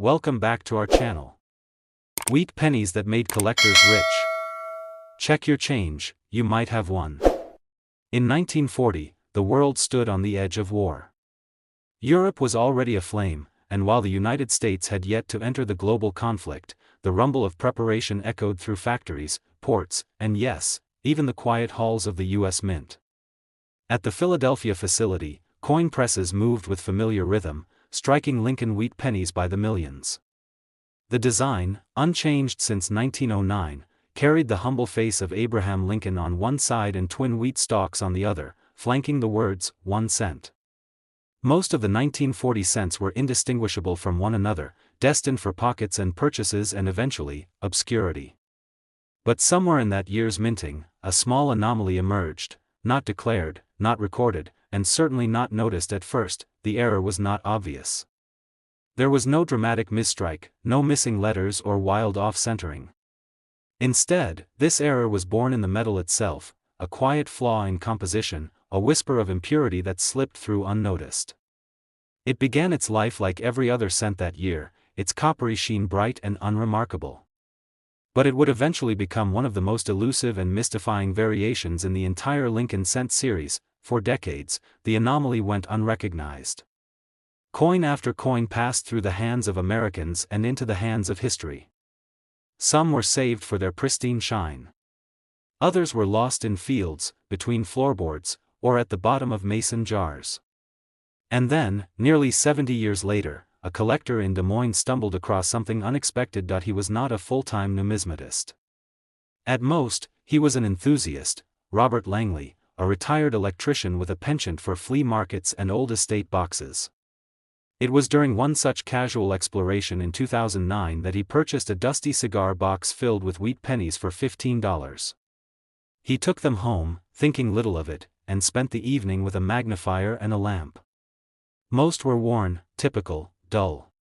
welcome back to our channel. Wheat pennies that made collectors rich. Check your change, you might have one. In 1940, the world stood on the edge of war. Europe was already aflame, and while the United States had yet to enter the global conflict, the rumble of preparation echoed through factories, ports, and yes, even the quiet halls of the U.S. Mint. At the Philadelphia facility, coin presses moved with familiar rhythm, striking Lincoln wheat pennies by the millions. The design, unchanged since 1909, carried the humble face of Abraham Lincoln on one side and twin wheat stalks on the other, flanking the words, 1 cent. Most of the 1940 cents were indistinguishable from one another, destined for pockets and purchases and eventually, obscurity. But somewhere in that year's minting, a small anomaly emerged, not declared, not recorded, and certainly not noticed at first. The error was not obvious. There was no dramatic misstrike, no missing letters or wild off-centering. Instead, this error was born in the metal itself, a quiet flaw in composition, a whisper of impurity that slipped through unnoticed. It began its life like every other cent that year, its coppery sheen bright and unremarkable. But it would eventually become one of the most elusive and mystifying variations in the entire Lincoln cent series. For decades, the anomaly went unrecognized. Coin after coin passed through the hands of Americans and into the hands of history. Some were saved for their pristine shine. Others were lost in fields, between floorboards, or at the bottom of mason jars. And then, nearly 70 years later, a collector in Des Moines stumbled across something unexpected. He was not a full-time numismatist. At most, he was an enthusiast, Robert Langley, a retired electrician with a penchant for flea markets and old estate boxes. It was during one such casual exploration in 2009 that he purchased a dusty cigar box filled with wheat pennies for $15. He took them home, thinking little of it, and spent the evening with a magnifier and a lamp. Most were worn, typical, dull.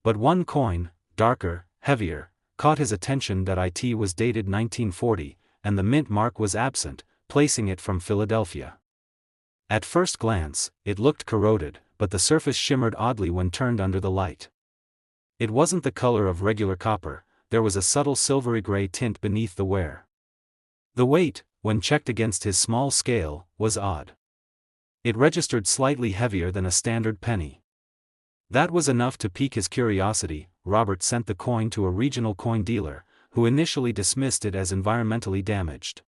But one coin, darker, heavier, caught his attention. It was dated 1940, and the mint mark was absent, placing it from Philadelphia. At first glance, it looked corroded, but the surface shimmered oddly when turned under the light. It wasn't the color of regular copper, there was a subtle silvery gray tint beneath the wear. The weight, when checked against his small scale, was odd. It registered slightly heavier than a standard penny. That was enough to pique his curiosity. Robert sent the coin to a regional coin dealer, who initially dismissed it as environmentally damaged.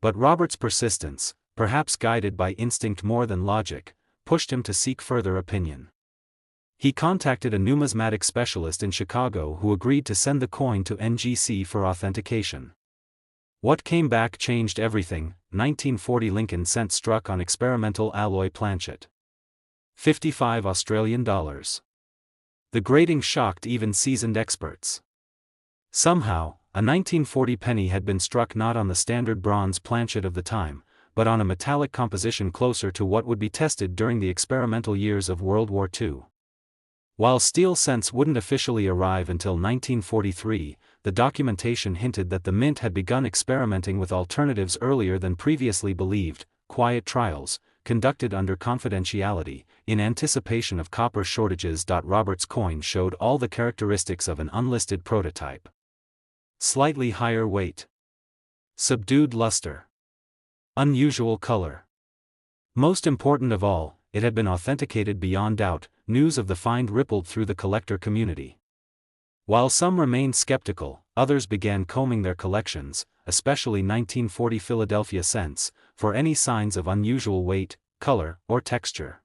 But Robert's persistence, perhaps guided by instinct more than logic, pushed him to seek further opinion. He contacted a numismatic specialist in Chicago who agreed to send the coin to NGC for authentication. What came back changed everything. 1940 Lincoln cent struck on experimental alloy planchet. 55 Australian dollars. The grating shocked even seasoned experts. Somehow, a 1940 penny had been struck not on the standard bronze planchet of the time, but on a metallic composition closer to what would be tested during the experimental years of World War II. While steel cents wouldn't officially arrive until 1943, the documentation hinted that the mint had begun experimenting with alternatives earlier than previously believed. Quiet trials, conducted under confidentiality, in anticipation of copper shortages. Robert's coin showed all the characteristics of an unlisted prototype. Slightly higher weight. Subdued luster. Unusual color. Most important of all, it had been authenticated beyond doubt. News of the find rippled through the collector community. While some remained skeptical, others began combing their collections, especially 1940 Philadelphia cents, for any signs of unusual weight, color, or texture.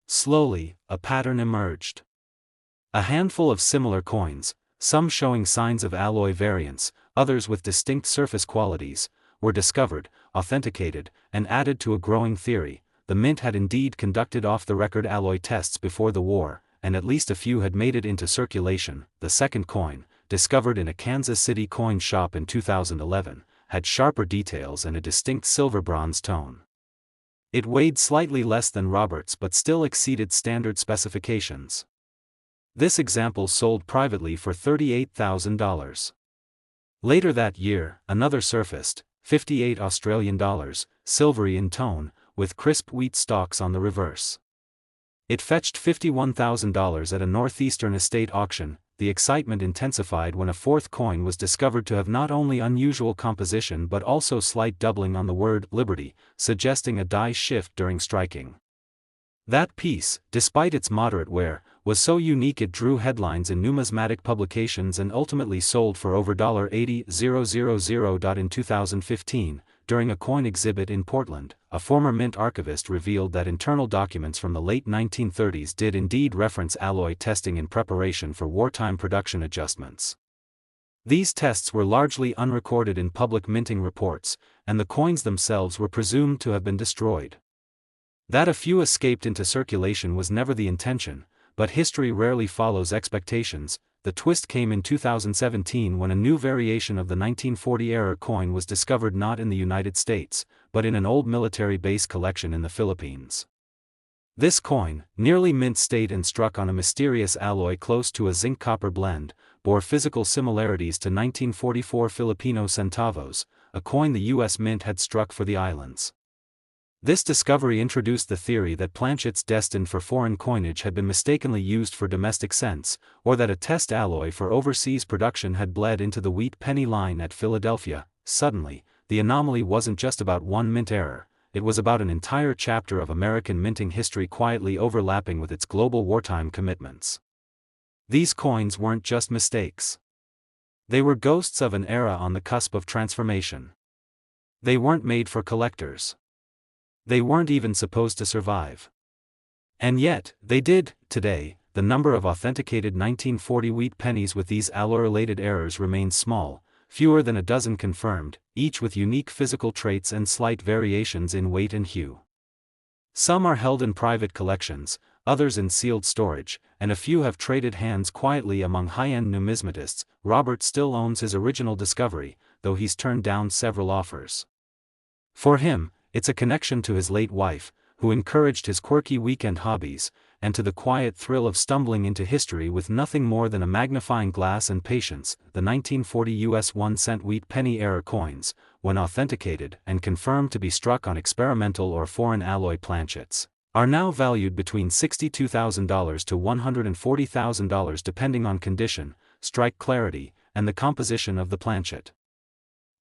Slowly, a pattern emerged. A handful of similar coins, some showing signs of alloy variance, others with distinct surface qualities, were discovered, authenticated, and added to a growing theory. The mint had indeed conducted off-the-record alloy tests before the war, and at least a few had made it into circulation. The second coin, discovered in a Kansas City coin shop in 2011, had sharper details and a distinct silver-bronze tone. It weighed slightly less than Robert's but still exceeded standard specifications. This example sold privately for $38,000. Later that year, another surfaced, 58 Australian dollars, silvery in tone, with crisp wheat stalks on the reverse. It fetched $51,000 at a northeastern estate auction. The excitement intensified when a fourth coin was discovered to have not only unusual composition but also slight doubling on the word liberty, suggesting a die shift during striking. That piece, despite its moderate wear, was so unique it drew headlines in numismatic publications and ultimately sold for over $80,000. In 2015, during a coin exhibit in Portland, a former mint archivist revealed that internal documents from the late 1930s did indeed reference alloy testing in preparation for wartime production adjustments. These tests were largely unrecorded in public minting reports, and the coins themselves were presumed to have been destroyed. That a few escaped into circulation was never the intention, but history rarely follows expectations. The twist came in 2017 when a new variation of the 1940-era coin was discovered not in the United States, but in an old military base collection in the Philippines. This coin, nearly mint state and struck on a mysterious alloy close to a zinc-copper blend, bore physical similarities to 1944 Filipino centavos, a coin the U.S. Mint had struck for the islands. This discovery introduced the theory that planchets destined for foreign coinage had been mistakenly used for domestic cents, or that a test alloy for overseas production had bled into the wheat penny line at Philadelphia. Suddenly, the anomaly wasn't just about one mint error, it was about an entire chapter of American minting history quietly overlapping with its global wartime commitments. These coins weren't just mistakes. They were ghosts of an era on the cusp of transformation. They weren't made for collectors. They weren't even supposed to survive. And yet, they did. Today, the number of authenticated 1940 wheat pennies with these alloy-related errors remains small, fewer than a dozen confirmed, each with unique physical traits and slight variations in weight and hue. Some are held in private collections, others in sealed storage, and a few have traded hands quietly among high-end numismatists. Robert still owns his original discovery, though he's turned down several offers. For him, it's a connection to his late wife, who encouraged his quirky weekend hobbies, and to the quiet thrill of stumbling into history with nothing more than a magnifying glass and patience. The 1940 U.S. 1-cent wheat penny error coins, when authenticated and confirmed to be struck on experimental or foreign alloy planchets, are now valued between $62,000 to $140,000 depending on condition, strike clarity, and the composition of the planchet.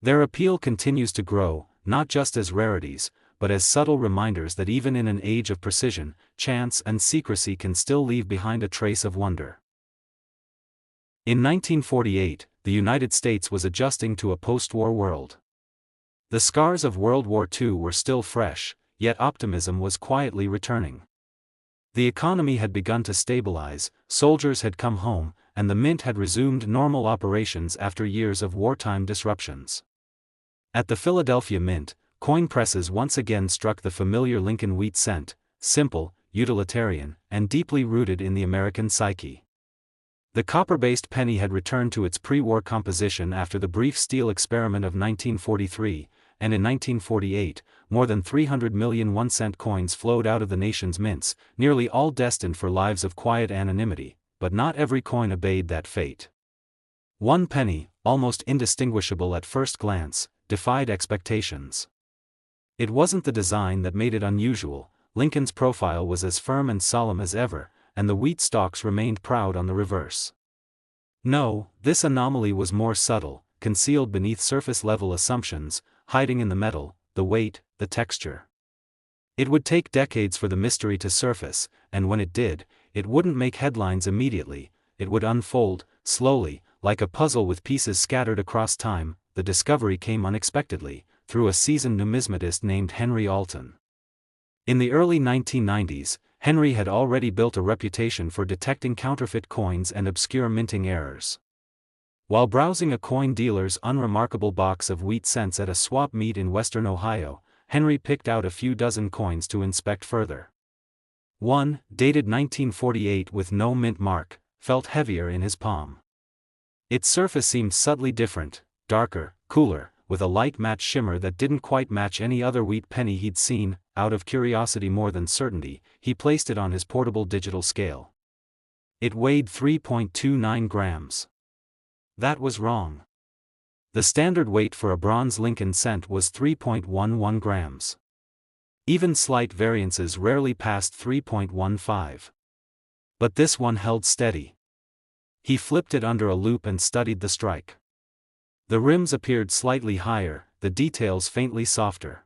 Their appeal continues to grow, not just as rarities, but as subtle reminders that even in an age of precision, chance and secrecy can still leave behind a trace of wonder. In 1948, the United States was adjusting to a post-war world. The scars of World War II were still fresh, yet optimism was quietly returning. The economy had begun to stabilize, soldiers had come home, and the mint had resumed normal operations after years of wartime disruptions. At the Philadelphia Mint, coin presses once again struck the familiar Lincoln wheat cent, simple, utilitarian, and deeply rooted in the American psyche. The copper-based penny had returned to its pre-war composition after the brief steel experiment of 1943, and in 1948, more than 300 million 1-cent coins flowed out of the nation's mints, nearly all destined for lives of quiet anonymity, but not every coin obeyed that fate. One penny, almost indistinguishable at first glance, defied expectations. It wasn't the design that made it unusual. Lincoln's profile was as firm and solemn as ever, and the wheat stalks remained proud on the reverse. No, this anomaly was more subtle, concealed beneath surface-level assumptions, hiding in the metal, the weight, the texture. It would take decades for the mystery to surface, and when it did, it wouldn't make headlines immediately. It would unfold, slowly, like a puzzle with pieces scattered across time. The discovery came unexpectedly, through a seasoned numismatist named Henry Alton. In the early 1990s, Henry had already built a reputation for detecting counterfeit coins and obscure minting errors. While browsing a coin dealer's unremarkable box of wheat cents at a swap meet in western Ohio, Henry picked out a few dozen coins to inspect further. One, dated 1948 with no mint mark, felt heavier in his palm. Its surface seemed subtly different, darker, cooler, with a light matte shimmer that didn't quite match any other wheat penny he'd seen. Out of curiosity more than certainty, he placed it on his portable digital scale. It weighed 3.29 grams. That was wrong. The standard weight for a bronze Lincoln cent was 3.11 grams. Even slight variances rarely passed 3.15. But this one held steady. He flipped it under a loupe and studied the strike. The rims appeared slightly higher, the details faintly softer.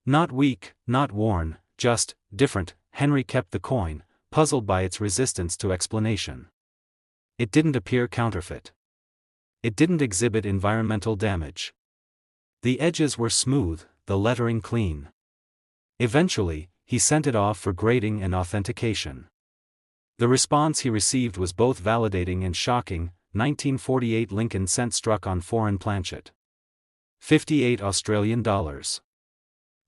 Not weak, not worn, just different. Henry kept the coin, puzzled by its resistance to explanation. It didn't appear counterfeit. It didn't exhibit environmental damage. The edges were smooth, the lettering clean. Eventually, he sent it off for grading and authentication. The response he received was both validating and shocking. 1948 Lincoln cent struck on foreign planchet. 58 Australian dollars.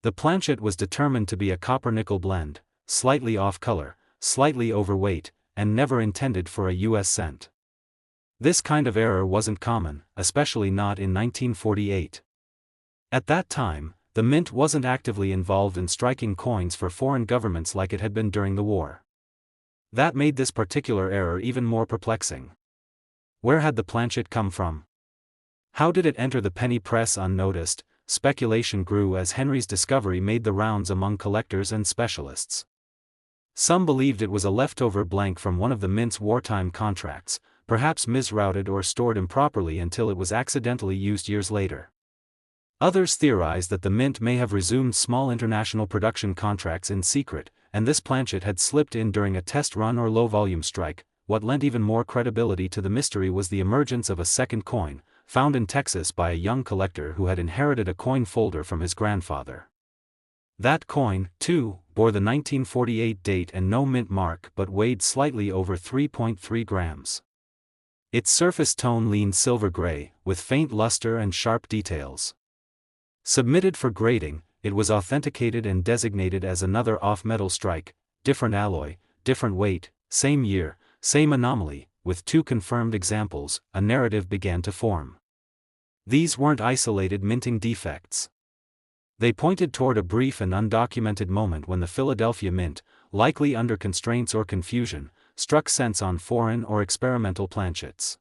The planchet was determined to be a copper-nickel blend, slightly off-color, slightly overweight, and never intended for a US cent. This kind of error wasn't common, especially not in 1948. At that time, the mint wasn't actively involved in striking coins for foreign governments like it had been during the war. That made this particular error even more perplexing. Where had the planchet come from? How did it enter the penny press unnoticed? Speculation grew as Henry's discovery made the rounds among collectors and specialists. Some believed it was a leftover blank from one of the mint's wartime contracts, perhaps misrouted or stored improperly until it was accidentally used years later. Others theorized that the mint may have resumed small international production contracts in secret, and this planchet had slipped in during a test run or low-volume strike. What lent even more credibility to the mystery was the emergence of a second coin, found in Texas by a young collector who had inherited a coin folder from his grandfather. That coin, too, bore the 1948 date and no mint mark but weighed slightly over 3.3 grams. Its surface tone leaned silver-gray, with faint luster and sharp details. Submitted for grading, it was authenticated and designated as another off-metal strike, different alloy, different weight, same year, same anomaly. With 2 confirmed examples, a narrative began to form. These weren't isolated minting defects. They pointed toward a brief and undocumented moment when the Philadelphia Mint, likely under constraints or confusion, struck cents on foreign or experimental planchets.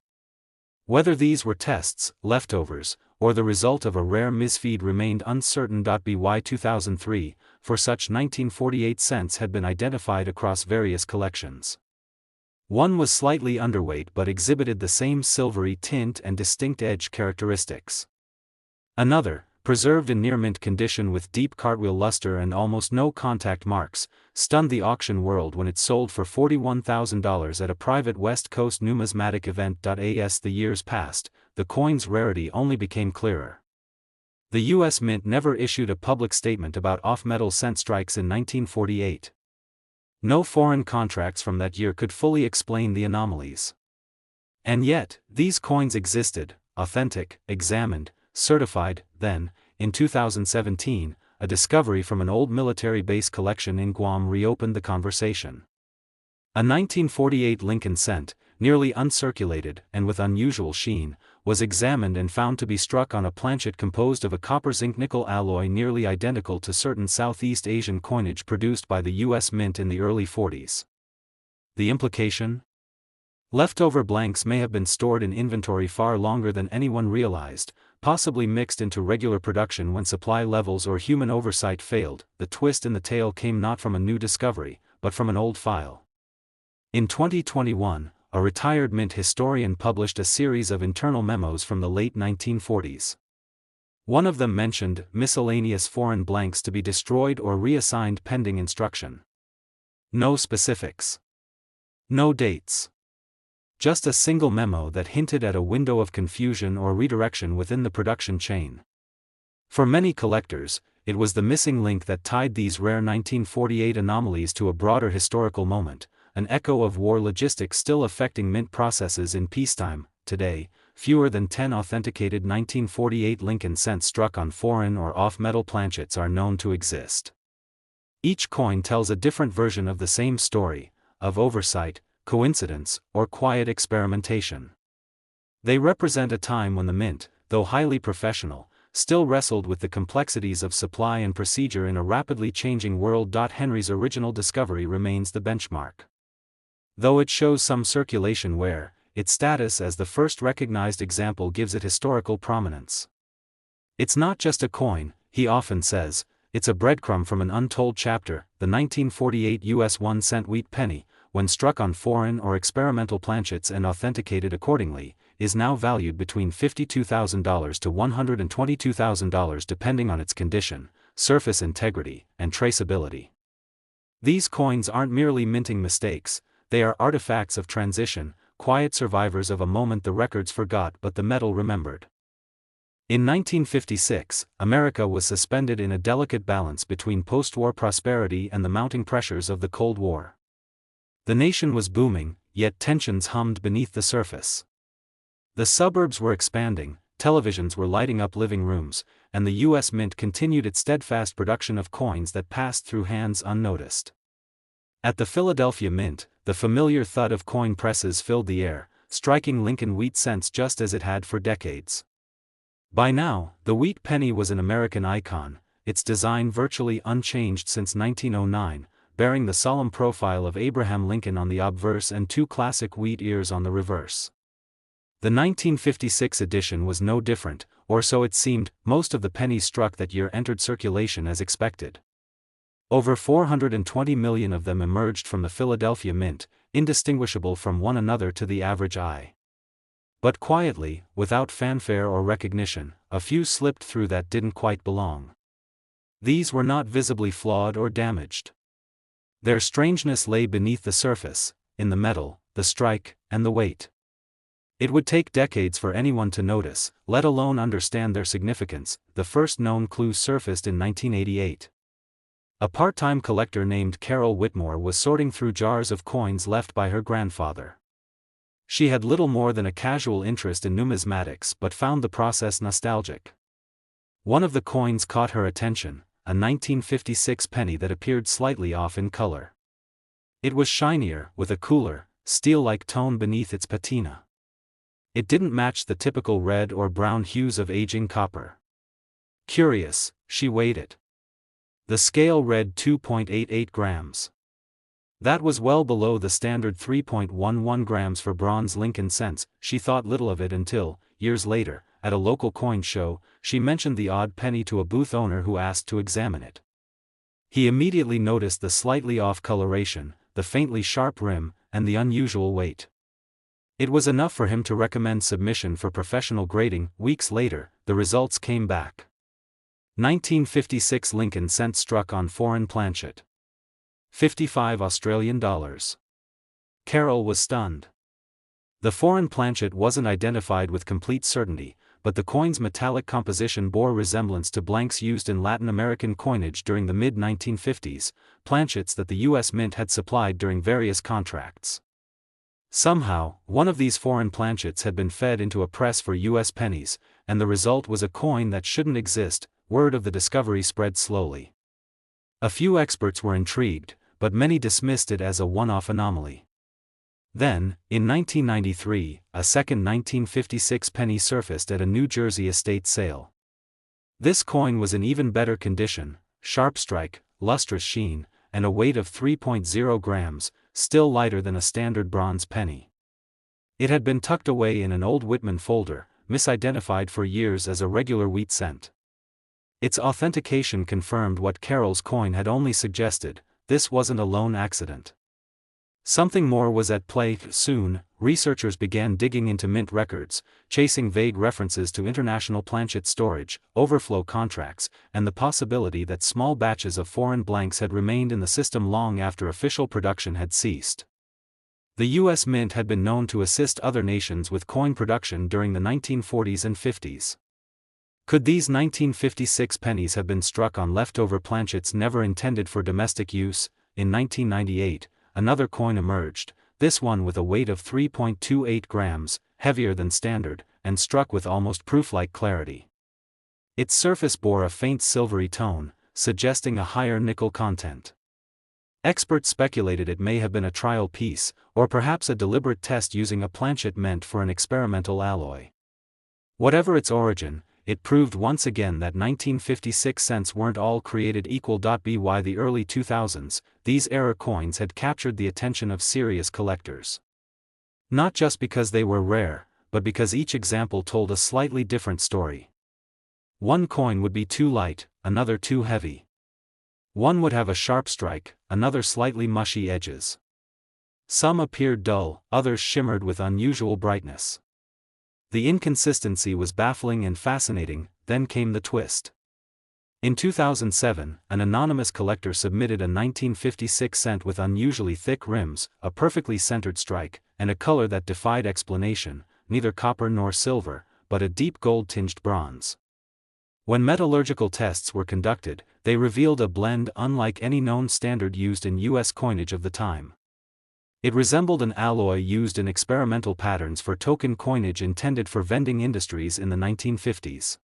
Whether these were tests, leftovers, or the result of a rare misfeed remained uncertain. By 2003, for such 1948 cents had been identified across various collections. One was slightly underweight but exhibited the same silvery tint and distinct edge characteristics. Another, preserved in near-mint condition with deep cartwheel luster and almost no contact marks, stunned the auction world when it sold for $41,000 at a private West Coast numismatic event. As the years passed, the coin's rarity only became clearer. The U.S. Mint never issued a public statement about off-metal cent strikes in 1948. No foreign contracts from that year could fully explain the anomalies. And yet, these coins existed, authentic, examined, certified. Then, in 2017, a discovery from an old military base collection in Guam reopened the conversation. A 1948 Lincoln cent, nearly uncirculated and with unusual sheen, was examined and found to be struck on a planchet composed of a copper-zinc-nickel alloy nearly identical to certain Southeast Asian coinage produced by the U.S. Mint in the early 40s. The implication? Leftover blanks may have been stored in inventory far longer than anyone realized, possibly mixed into regular production when supply levels or human oversight failed. The twist in the tale came not from a new discovery, but from an old file. In 2021, a retired mint historian published a series of internal memos from the late 1940s. One of them mentioned miscellaneous foreign blanks to be destroyed or reassigned pending instruction. No specifics. No dates. Just a single memo that hinted at a window of confusion or redirection within the production chain. For many collectors, it was the missing link that tied these rare 1948 anomalies to a broader historical moment, an echo of war logistics still affecting mint processes in peacetime. Today, fewer than 10 authenticated 1948 Lincoln cents struck on foreign or off-metal planchets are known to exist. Each coin tells a different version of the same story, of oversight, coincidence, or quiet experimentation. They represent a time when the mint, though highly professional, still wrestled with the complexities of supply and procedure in a rapidly changing world. Henry's original discovery remains the benchmark. Though it shows some circulation wear, its status as the first recognized example gives it historical prominence. It's not just a coin, he often says, it's a breadcrumb from an untold chapter. The 1948 U.S. 1-cent wheat penny, when struck on foreign or experimental planchets and authenticated accordingly, is now valued between $52,000 to $122,000 depending on its condition, surface integrity, and traceability. These coins aren't merely minting mistakes, they are artifacts of transition, quiet survivors of a moment the records forgot but the metal remembered. In 1956, America was suspended in a delicate balance between post-war prosperity and the mounting pressures of the Cold War. The nation was booming, yet tensions hummed beneath the surface. The suburbs were expanding, televisions were lighting up living rooms, and the U.S. Mint continued its steadfast production of coins that passed through hands unnoticed. At the Philadelphia Mint, the familiar thud of coin presses filled the air, striking Lincoln wheat cents just as it had for decades. By now, the wheat penny was an American icon, its design virtually unchanged since 1909, bearing the solemn profile of Abraham Lincoln on the obverse and two classic wheat ears on the reverse. The 1956 edition was no different, or so it seemed. Most of the pennies struck that year entered circulation as expected. Over 420 million of them emerged from the Philadelphia Mint, indistinguishable from one another to the average eye. But quietly, without fanfare or recognition, a few slipped through that didn't quite belong. These were not visibly flawed or damaged. Their strangeness lay beneath the surface, in the metal, the strike, and the weight. It would take decades for anyone to notice, let alone understand their significance. The first known clue surfaced in 1988. A part-time collector named Carol Whitmore was sorting through jars of coins left by her grandfather. She had little more than a casual interest in numismatics but found the process nostalgic. One of the coins caught her attention, a 1956 penny that appeared slightly off in color. It was shinier, with a cooler, steel-like tone beneath its patina. It didn't match the typical red or brown hues of aging copper. Curious, she weighed it. The scale read 2.88 grams. That was well below the standard 3.11 grams for bronze Lincoln cents. She thought little of it until, years later, at a local coin show, she mentioned the odd penny to a booth owner who asked to examine it. He immediately noticed the slightly off coloration, the faintly sharp rim, and the unusual weight. It was enough for him to recommend submission for professional grading. Weeks later, the results came back. 1956 Lincoln cent struck on foreign planchet. 55 Australian dollars. Carol was stunned. The foreign planchet wasn't identified with complete certainty, but the coin's metallic composition bore resemblance to blanks used in Latin American coinage during the mid-1950s, planchets that the U.S. Mint had supplied during various contracts. Somehow, one of these foreign planchets had been fed into a press for U.S. pennies, and the result was a coin that shouldn't exist. Word of the discovery spread slowly. A few experts were intrigued, but many dismissed it as a one-off anomaly. Then, in 1993, a second 1956 penny surfaced at a New Jersey estate sale. This coin was in even better condition, sharp strike, lustrous sheen, and a weight of 3.0 grams, still lighter than a standard bronze penny. It had been tucked away in an old Whitman folder, misidentified for years as a regular wheat cent. Its authentication confirmed what Carol's coin had only suggested: this wasn't a lone accident. Something more was at play. Soon, researchers began digging into mint records, chasing vague references to international planchet storage, overflow contracts, and the possibility that small batches of foreign blanks had remained in the system long after official production had ceased. The U.S. Mint had been known to assist other nations with coin production during the 1940s and 50s. Could these 1956 pennies have been struck on leftover planchets never intended for domestic use? In 1998, another coin emerged, this one with a weight of 3.28 grams, heavier than standard, and struck with almost proof-like clarity. Its surface bore a faint silvery tone, suggesting a higher nickel content. Experts speculated it may have been a trial piece, or perhaps a deliberate test using a planchet meant for an experimental alloy. Whatever its origin, it proved once again that 1956 cents weren't all created equal. By the early 2000s, these error coins had captured the attention of serious collectors. Not just because they were rare, but because each example told a slightly different story. One coin would be too light, another too heavy. One would have a sharp strike, another slightly mushy edges. Some appeared dull, others shimmered with unusual brightness. The inconsistency was baffling and fascinating. Then came the twist. In 2007, an anonymous collector submitted a 1956 cent with unusually thick rims, a perfectly centered strike, and a color that defied explanation, neither copper nor silver, but a deep gold-tinged bronze. When metallurgical tests were conducted, they revealed a blend unlike any known standard used in U.S. coinage of the time. It resembled an alloy used in experimental patterns for token coinage intended for vending industries in the 1950s.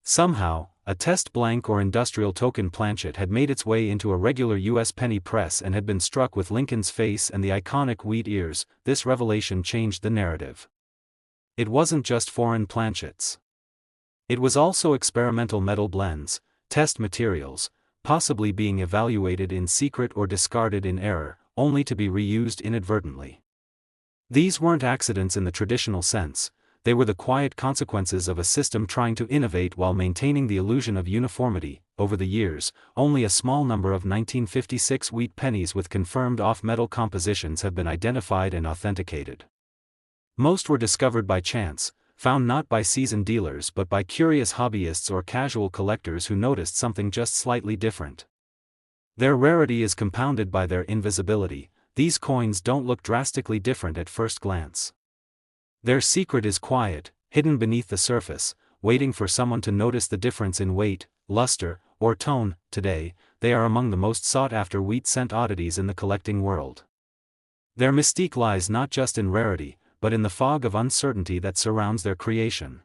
Somehow, a test blank or industrial token planchet had made its way into a regular U.S. penny press and had been struck with Lincoln's face and the iconic wheat ears. This revelation changed the narrative. It wasn't just foreign planchets. It was also experimental metal blends, test materials, possibly being evaluated in secret or discarded in error, only to be reused inadvertently. These weren't accidents in the traditional sense. They were the quiet consequences of a system trying to innovate while maintaining the illusion of uniformity. Over the years, only a small number of 1956 wheat pennies with confirmed off-metal compositions have been identified and authenticated. Most were discovered by chance, found not by seasoned dealers but by curious hobbyists or casual collectors who noticed something just slightly different. Their rarity is compounded by their invisibility. These coins don't look drastically different at first glance. Their secret is quiet, hidden beneath the surface, waiting for someone to notice the difference in weight, luster, or tone. Today, they are among the most sought-after wheat cent oddities in the collecting world. Their mystique lies not just in rarity, but in the fog of uncertainty that surrounds their creation.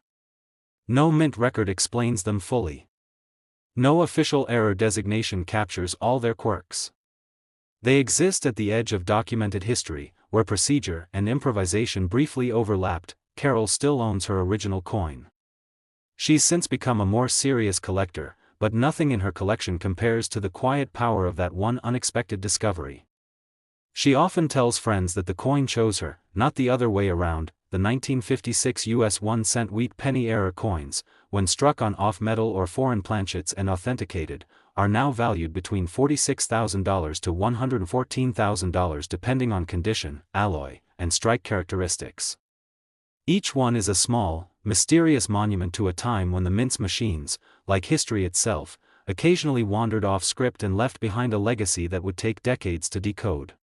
No mint record explains them fully. No official error designation captures all their quirks. They exist at the edge of documented history, where procedure and improvisation briefly overlapped. Carol still owns her original coin. She's since become a more serious collector, but nothing in her collection compares to the quiet power of that one unexpected discovery. She often tells friends that the coin chose her, not the other way around. The 1956 US 1-cent wheat penny era coins, when struck on off-metal or foreign planchets and authenticated, are now valued between $46,000 to $114,000 depending on condition, alloy, and strike characteristics. Each one is a small, mysterious monument to a time when the mint's machines, like history itself, occasionally wandered off script and left behind a legacy that would take decades to decode.